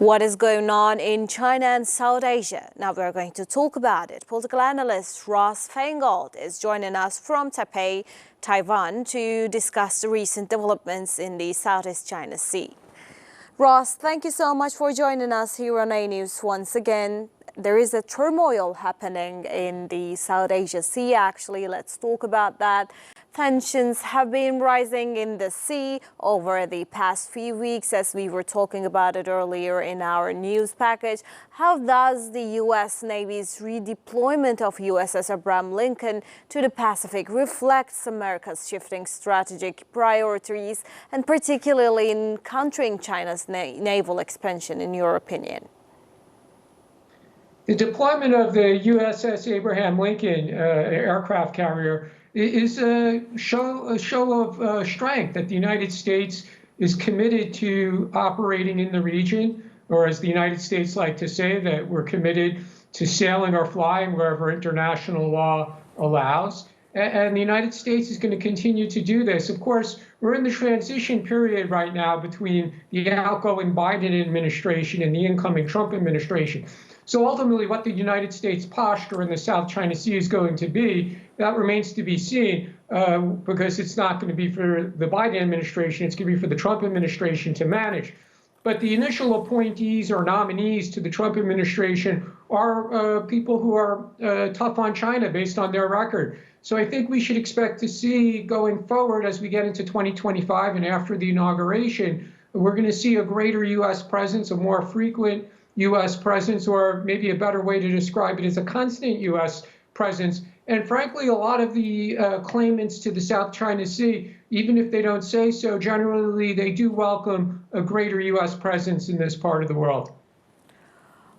What is going on in China and South Asia? Now we're going to talk about it. Political analyst Ross Feingold is joining us from Taipei, Taiwan, to discuss the recent developments in the Southeast China Sea. Ross, thank you so much for joining us here on A News once again. There is a turmoil happening in the South Asia Sea, actually. Let's talk about that. Tensions have been rising in the sea over the past few weeks, as we were talking about it earlier in our news package. How does the U.S. Navy's redeployment of USS Abraham Lincoln to the Pacific reflects America's shifting strategic priorities, and particularly in countering China's naval expansion, in your opinion? The deployment of the USS Abraham Lincoln aircraft carrier is a show of strength that the United States is committed to operating in the region, or as the United States like to say, that we're committed to sailing or flying wherever international law allows. And the United States is going to continue to do this. Of course, we're in the transition period right now between the outgoing Biden administration and the incoming Trump administration. So ultimately, what the United States posture in the South China Sea is going to be, that remains to be seen, because it's not going to be for the Biden administration, it's going to be for the Trump administration to manage. But the initial appointees or nominees to the Trump administration are people who are tough on China based on their record. So I think we should expect to see going forward as we get into 2025 and after the inauguration, we're going to see a greater U.S. presence, a more frequent U.S. presence, or maybe a better way to describe it is a constant U.S. presence. And frankly, a lot of the claimants to the South China Sea, even if they don't say so, generally they do welcome a greater U.S. presence in this part of the world.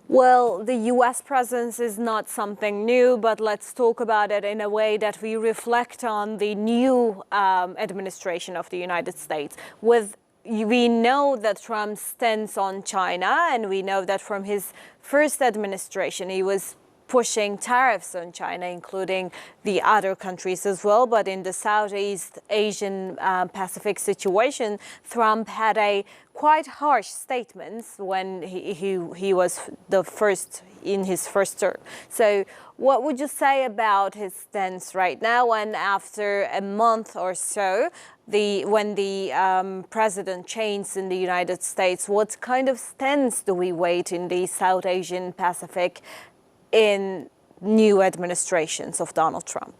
Well, the U.S. presence is not something new, but let's talk about it in a way that we reflect on the new administration of the United States. We know that Trump stands on China, and we know that from his first administration, he was pushing tariffs on China, including the other countries as well. But in the Southeast Asian Pacific situation, Trump had a quite harsh statements when he was the first in his first term. So what would you say about his stance right now, and after a month or so, when the president changed in the United States, what kind of stance do we wait in the South Asian Pacific in new administrations of Donald Trump?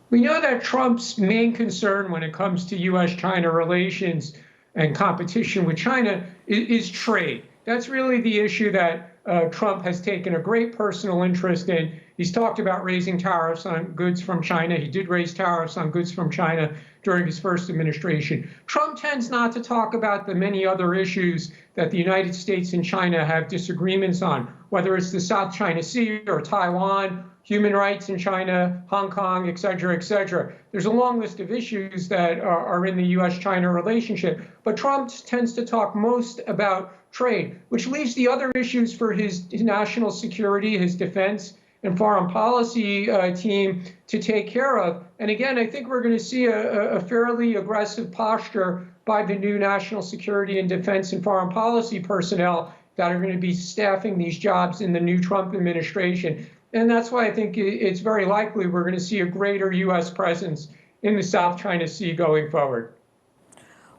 We know that Trump's main concern when it comes to U.S.-China relations and competition with China is trade. That's really the issue that Trump has taken a great personal interest in. He's talked about raising tariffs on goods from China. He did raise tariffs on goods from China during his first administration. Trump tends not to talk about the many other issues that the United States and China have disagreements on, whether it's the South China Sea or Taiwan, human rights in China, Hong Kong, et cetera, et cetera. There's a long list of issues that are in the U.S.-China relationship, but Trump tends to talk most about trade, which leaves the other issues for his national security, his defense, and foreign policy team to take care of. And again, I think we're going to see a fairly aggressive posture by the new national security and defense and foreign policy personnel that are going to be staffing these jobs in the new Trump administration. And that's why I think it's very likely we're going to see a greater U.S. presence in the South China Sea going forward.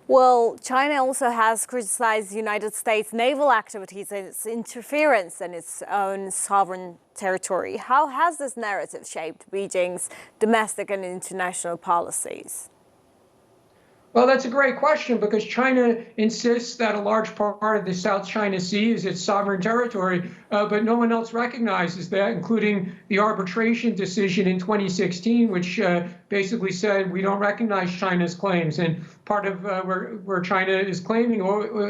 Well, China also has criticized the United States' naval activities and its interference in its own sovereign territory. How has this narrative shaped Beijing's domestic and international policies? Well, that's a great question, because China insists that a large part of the South China Sea is its sovereign territory, but no one else recognizes that, including the arbitration decision in 2016, which basically said we don't recognize China's claims. And part of where China is claiming,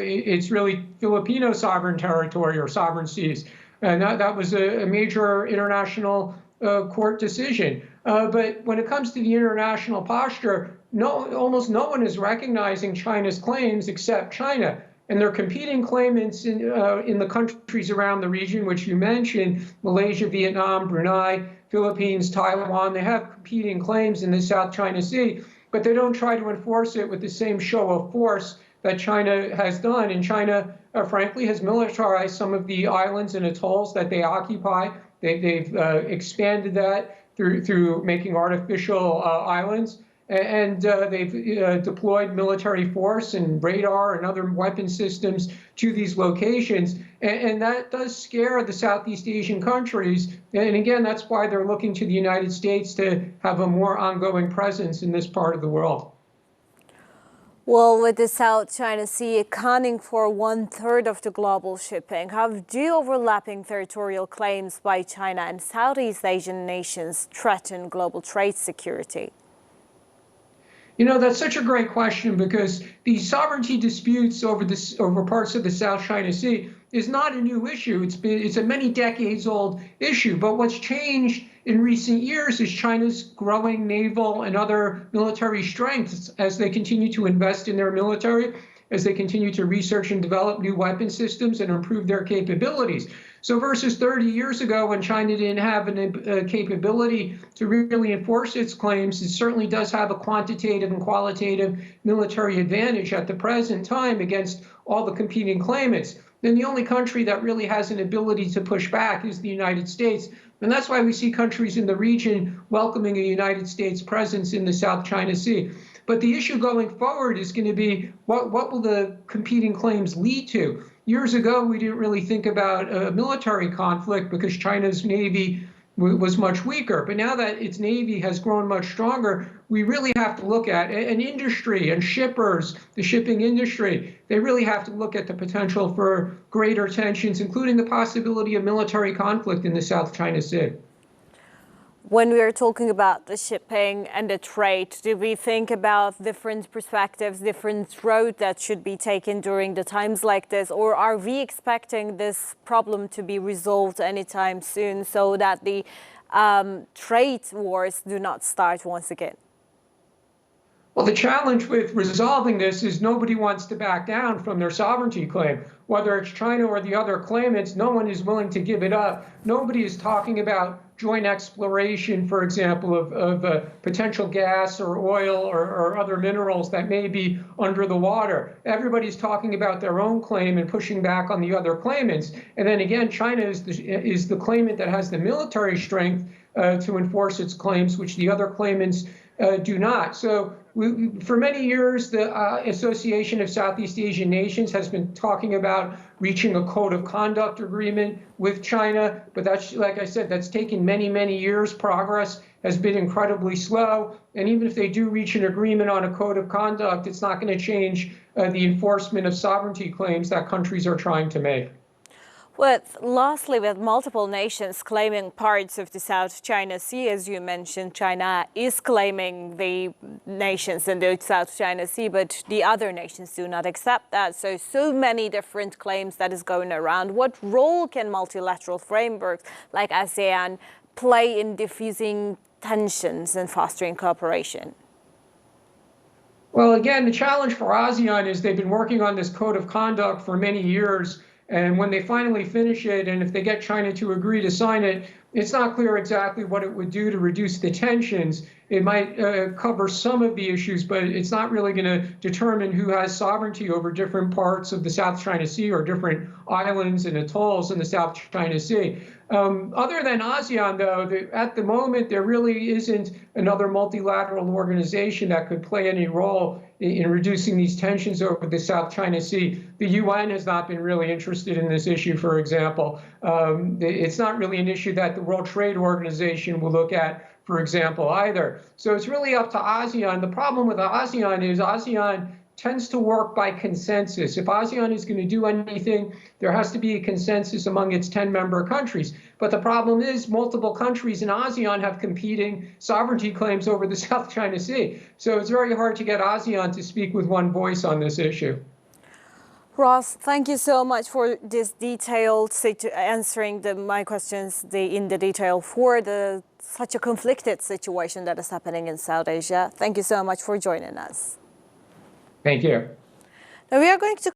it's really Filipino sovereign territory or sovereign seas. And that was a major international court decision. But when it comes to the international posture, almost no one is recognizing China's claims except China. And their competing claimants in the countries around the region, which you mentioned, Malaysia, Vietnam, Brunei, Philippines, Taiwan, they have competing claims in the South China Sea, but they don't try to enforce it with the same show of force that China has done. And China, frankly, has militarized some of the islands and atolls that they occupy. They've expanded that through making artificial islands. And they've deployed military force and radar and other weapon systems to these locations. And that does scare the Southeast Asian countries. And again, that's why they're looking to the United States to have a more ongoing presence in this part of the world. Well, with the South China Sea accounting for 1/3 of the global shipping, how do overlapping territorial claims by China and Southeast Asian nations threaten global trade security? You know, that's such a great question, because the sovereignty disputes over parts of the South China Sea is not a new issue. It's a many decades old issue. But what's changed in recent years is China's growing naval and other military strengths as they continue to invest in their military, as they continue to research and develop new weapon systems and improve their capabilities. So versus 30 years ago, when China didn't have a capability to really enforce its claims, it certainly does have a quantitative and qualitative military advantage at the present time against all the competing claimants. Then the only country that really has an ability to push back is the United States. And that's why we see countries in the region welcoming a United States presence in the South China Sea. But the issue going forward is going to be, what will the competing claims lead to? Years ago, we didn't really think about a military conflict because China's Navy was much weaker. But now that its Navy has grown much stronger, we really have to look at an industry and shippers, the shipping industry. They really have to look at the potential for greater tensions, including the possibility of military conflict in the South China Sea. When we are talking about the shipping and the trade, do we think about different perspectives, different roads that should be taken during the times like this? Or are we expecting this problem to be resolved anytime soon so that the trade wars do not start once again? Well, the challenge with resolving this is nobody wants to back down from their sovereignty claim. Whether it's China or the other claimants, no one is willing to give it up. Nobody is talking about joint exploration, for example, of potential gas or oil or other minerals that may be under the water. Everybody's talking about their own claim and pushing back on the other claimants. And then again, China is the claimant that has the military strength to enforce its claims, which the other claimants do not. So for many years, the Association of Southeast Asian Nations has been talking about reaching a code of conduct agreement with China. But that's, like I said, that's taken many, many years. Progress has been incredibly slow. And even if they do reach an agreement on a code of conduct, it's not going to change the enforcement of sovereignty claims that countries are trying to make. Lastly, with multiple nations claiming parts of the South China Sea, as you mentioned, China is claiming the nations in the South China Sea, but the other nations do not accept that. So many different claims that is going around. What role can multilateral frameworks like Asean play in diffusing tensions and fostering cooperation? Well, again, the challenge for ASEAN is they've been working on this code of conduct for many years. And when they finally finish it, and if they get China to agree to sign it, it's not clear exactly what it would do to reduce the tensions. It might cover some of the issues, but it's not really going to determine who has sovereignty over different parts of the South China Sea or different islands and atolls in the South China Sea. Other than ASEAN, though, at the moment, there really isn't another multilateral organization that could play any role in reducing these tensions over the South China Sea. The UN has not been really interested in this issue, for example. It's not really an issue that the World Trade Organization will look at, for example, either. So it's really up to ASEAN. The problem with ASEAN is ASEAN tends to work by consensus. If ASEAN is going to do anything, there has to be a consensus among its 10-member countries. But the problem is multiple countries in ASEAN have competing sovereignty claims over the South China Sea. So it's very hard to get ASEAN to speak with one voice on this issue. Ross, thank you so much for this detailed answering my questions in the detail for such a conflicted situation that is happening in South Asia. Thank you so much for joining us. Thank you. Now we are going to